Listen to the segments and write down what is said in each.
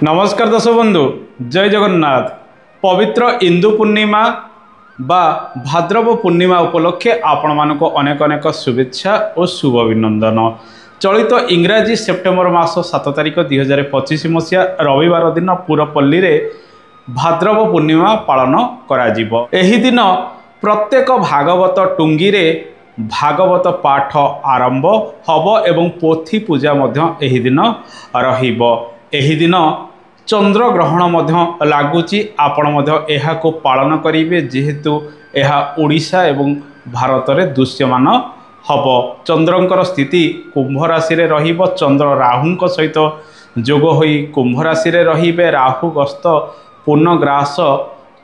नमस्कार दर्शक बंधु जय जगन्नाथ। पवित्र इंदु पूर्णिमा बा भाद्रव पूर्णिमा उपलक्षे आपण मानक अनेक अनेक शुभेच्छा और शुभ अभिनंदन। चलित इंग्राजी सेप्टेम्बर मास 7 तारिख 2025 मसीहा रविवार दिन पुरपल्ली रे भाद्रव पूर्णिमा पालन करा जिवो। एही दिन प्रत्येक भागवत टुंगी रे भागवत पाठ आरंभ हब एवं पोथी पूजा मध्य एही दिन रहिबो। एही दिन चंद्र ग्रहण मध्य लागुची आपण मध्य एहाको पालन करिवे जेहेतु एहा ओडिशा एवं भारत रे दृश्यमान हब। चंद्रंकर स्थिति कुंभ राशि रे रहिबो। चंद्र राहुंक सहित जोग होई कुंभ राशि रे रहिबे। राहु गस्त पूर्णग्रास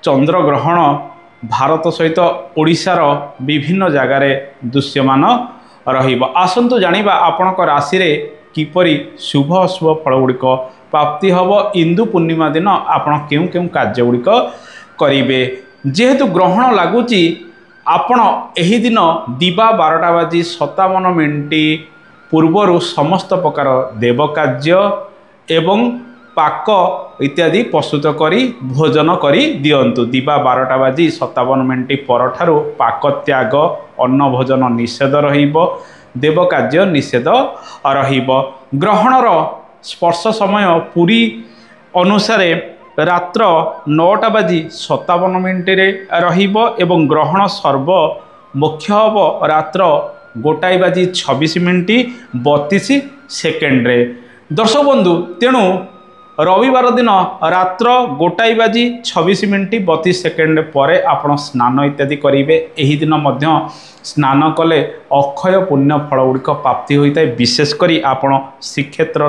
चंद्र ग्रहण भारत सहित ओडिशार विभिन्न जगार दृश्यमान रहिबो। आसंतु जानिबा आपणक राशि रे किपरि शुभ अशुभ फल गुड़िक प्राप्ति हम। इंदु पूर्णिमा दिन आपण केउ केउ कार्य गुड़िक करिवे जेहेतु ग्रहण लगुची आपण एही दिन दिवा 12:57 पूर्वर समस्त प्रकार देव कार्य एवं पाक इत्यादि प्रस्तुत करी भोजन करी दियंतु। दिवा 12:57 परठारु पाक त्याग अन्न भोजन निषेध रहिबो। देव कार्य निषेध रहिबो। ग्रहणर स्पर्श समय पूरी अनुसार रात्र 9:57 रहिबो एवं ग्रहण सर्व मुख्य हब रात्र 1:26 32 रे। दर्शक बंधु तेणु रविवार दिन रात्र 1:26 32 पर आपण स्नान इत्यादि करेंगे। एही दिन मध्य स्नान कले अक्षय पुण्य फल गुड़िक प्राप्ति होता है। विशेषकर आपण श्रीक्षेत्र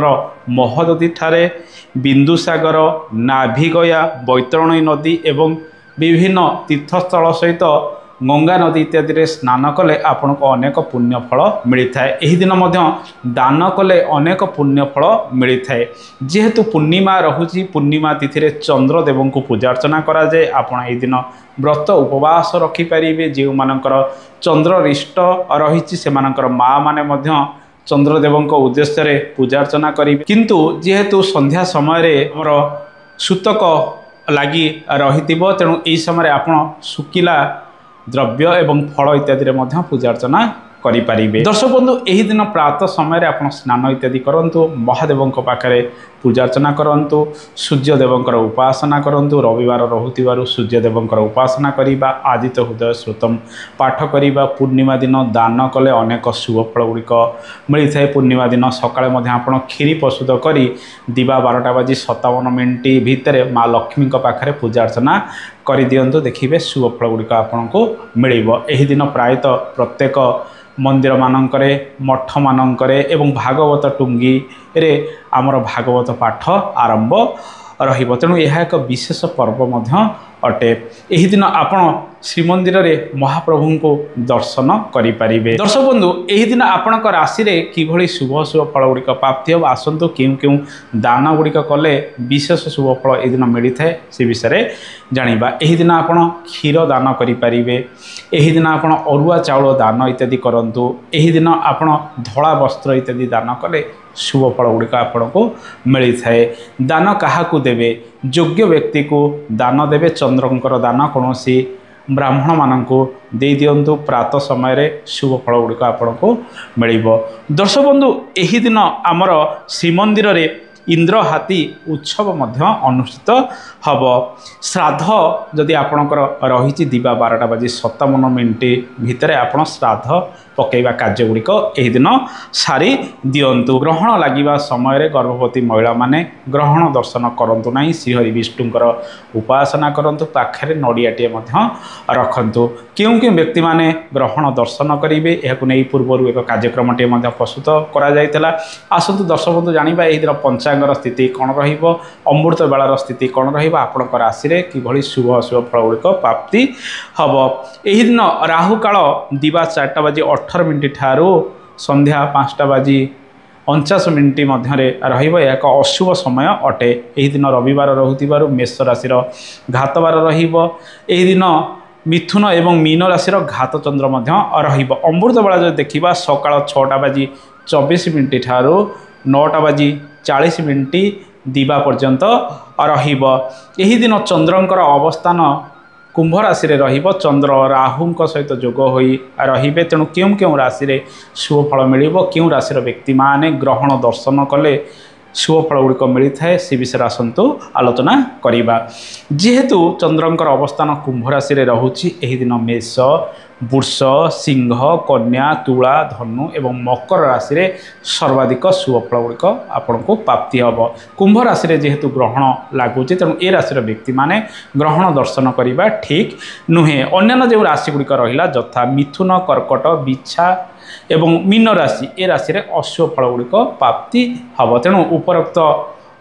महोदधि ठारे बिंदुसागर नाभिगया बैतरणी नदी एवं विभिन्न तीर्थस्थल सहित गंगा नदी इत्यादि स्नान कले आपण को अनेक पुण्य फल मिलता है। एही दिन मध्य दान कले अनेक पुण्य फल मिलता है। जेहेतु पूर्णिमा रहुची पूर्णिमा तिथि रे चंद्रदेव को पूजा अर्चना करा जाए। आपण एही दिन व्रत उपवास रखि परिबे। जे मानकर चंद्र रिष्ट रहिछि सेमानकर माँ माने मध्य चंद्रदेव उद्देश्य रे पूजा अर्चना करिवे। किंतु जेहेतु संध्या समय रे हमर सूतक लागि रहितिबो तेणु एही समय आपण सुकिला द्रव्य एवं फल इत्यादि रे मध्य पूजा अर्चना करि परिबे। दर्शक बंधु एही दिन प्रातः समय आपण स्नान इत्यादि करंतु। महादेव पाखरे पूजा अर्चना करंतु। सूर्यदेव उपासना करंतु। रविवार रहुतिबारु सूर्यदेव उपासना करिबा। आदित्य हृदय श्रुतम पाठ करिबा। पूर्णिमा दिन दान कले अनेक शुभ फल गुड़िक मिलता है। पूर्णिमा दिन सकाळे मध्य आपण खीरी प्रस्तुत करी दिवा 12:57 भितर माँ लक्ष्मी पाखरे पूजा अर्चना करि दियंतु। देखिबे शुभ फल गुड़िक आपनको मिलिबो। एही दिन प्रायतः प्रत्येक मंदिर मानकरे मठ मानकरे एवं भागवत टुंगी रे आमर भागवत पाठ आरंभ रहिबो। तेणु यह एक विशेष पर्व मध्य अटे। एही दिन आपण श्रीमंदिर रे महाप्रभु को दर्शन करि परिबे। दर्शक बंधु एही दिन आपणक राशि रे किभଳି शुभ शुभ फल गुड़िक प्राप्ति हो। आसंतु केउ केउ दान गुड़िक कले विशेष शुभ फल एही दिन मिलता है से विषय जानिबा। एही दिन आपण क्षीर दान करि परिबे। एही दिन आपण अरुआ चाउल दान इत्यादि करंतु। एही दिन आपण धला वस्त्र इत्यादि दान कले शुभ फल गुड़िक आपण को मिलता है। दान काहाकू देवे योग्य व्यक्ति को दान देवे। चंद्रंकर दान कौनसी ब्राह्मण मानक दे दियंतु। प्रातः समय रे शुभ फल गुड़िक आपण को मिलिबो। दर्शक बंधु एही दिन आमर श्रीमंदिर रे इंद्र हाथी उत्सव मध्य अनुष्ठित हब। श्राद्ध जदि आपणकर रही दिवा 12:57 भितर आपण श्राद्ध पकेवा कार्य गुड़िक एही दिन सारी दियंतु। ग्रहण लागिबा समय रे गर्भवती महिला माने ग्रहण दर्शन करंतु नाही। श्रीहरि विष्णुंकर उपासना करंतु। पाखरे नड़ियाटिए मध्य रखंतु। केउ केउ व्यक्ति माने ग्रहण दर्शन करिवे। एहाकु नै पूर्वरु एक कार्यक्रमटे मध्य प्रस्तुत करा जायतला। आसंतु दर्शक बंधु जानिबा एही दिन पंचांगर स्थिति कौन रहिबो। अमृत बेलार स्थिति कौन रहिबो। आपणक राशि रे किभଳି शुभ अशुभ फल गुड़िक प्राप्ति हब। एही दिन राहु काल दिवा 4:18 ठारू संध्या 5:49 मध्य रहिबो। एक अशुभ समय अटे। एही दिन रविवार रहुतिबारु मेष राशिर घातवार रहिबो। एही दिन मिथुन एवं मीन राशिर घात चंद्र मध्य रहिबो। अमृत बेला जो देखिबा सकाळ 6:24 ठारू 9:40 दिवा पर्यंत रहिब। एही दिन चंद्रंकर अवस्थान कुंभ राशि रे रहिब। चंद्र राहु सहित जोग होई रहिबे। तेणु केउं केउं राशि रे शुभ फल मिलिबो, केउं राशि व्यक्ति माने ग्रहण दर्शन कले शुभ फल गुड़िक मिलता है सी विषय आसतु आलोचना करवा। जेहेतु चंद्रंकर अवस्थान कुंभ राशि रे रहुछि, एही दिन मेष, वृष, सिंह, कन्या, तुला, धनु एवं मकर राशि रे सर्वाधिक शुभ फल गुड़िक आपण को प्राप्ति हम। कुंभ राशि रे जेहेतु ग्रहण लगुच, तेणु ए राशि व्यक्ति माने ग्रहण दर्शन करवा ठीक नुहे। अन्य जो राशि गुड़िक रहा यथा मिथुन, कर्कट, बिछा एवं मीन राशि, ए राशि रे अशुभ फल गुड़िक प्राप्ति हम। तेणु उपरोक्त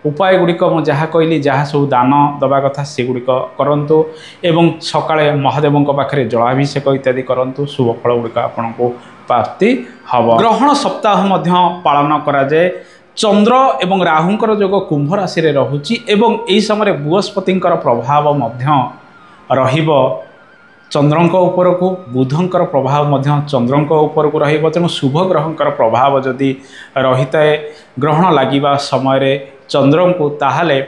उपाय गुड़िक मुझे जहाँ कहली, जहाँ सब दान दबा कथा से गुड़िक करंतु एवं सकाळे महादेवों पाखे जलाभिषेक इत्यादि करंतु, शुभ फल गुड़िक आपन को प्राप्ति हम। ग्रहण सप्ताह मध्य पालन करा जाए। चंद्र एवं राहुंकर जोग कुंभ राशि रे रहुछि एवं एही समय बृहस्पतिंकर प्रभाव मध्य रहिबो चंद्रंक उपरकू, बुधंकर प्रभाव मध्य चंद्रंक उपरकू रहिबो। तेणु शुभ ग्रहंकर प्रभाव जदि रहिताए ग्रहण लागिबा समय चंद्र को, ताहले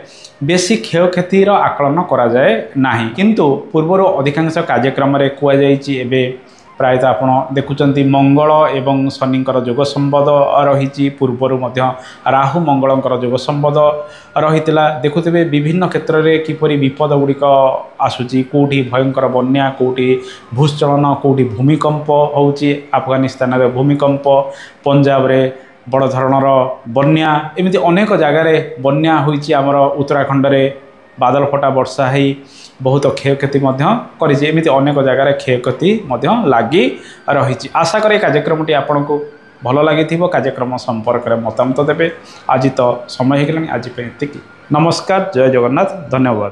बेसी क्षयक्षतिर आकलन करा जाए नाही। किंतु पूर्वर अधिकांश कार्यक्रम रे कुआ जाइछि एबे प्रायतः आपण देखुचंती मंगल एवं शनिंकर जोग संबंध रही। पूर्वर मध्य राहु मंगलंकर जोग संबंध रहीतिला। देखुथिबे विभिन्न क्षेत्र में किपरि विपद गुड़िक आसुची, कोठी भयंकर बन्या, कोठी भूस्खलन, कोठी भूमिकंप होउची। अफगानिस्तान रे भूमिकंप, पंजाब रे बड़ धरणर बन्या, एमती अनेक जगार बन्या होइची। आमर उत्तराखंड रे बादल फटा वर्षा है बहुत क्षयक्षति करी। एमती अनेक जगार क्षयक्षति लगी रही। आशा करे कार्यक्रमटी आपन को भल लगी। कार्यक्रम संपर्क में मतामत देवे। आज तो समय हो गलानी, आज पे एतिकी। नमस्कार, जय जगन्नाथ, धन्यवाद।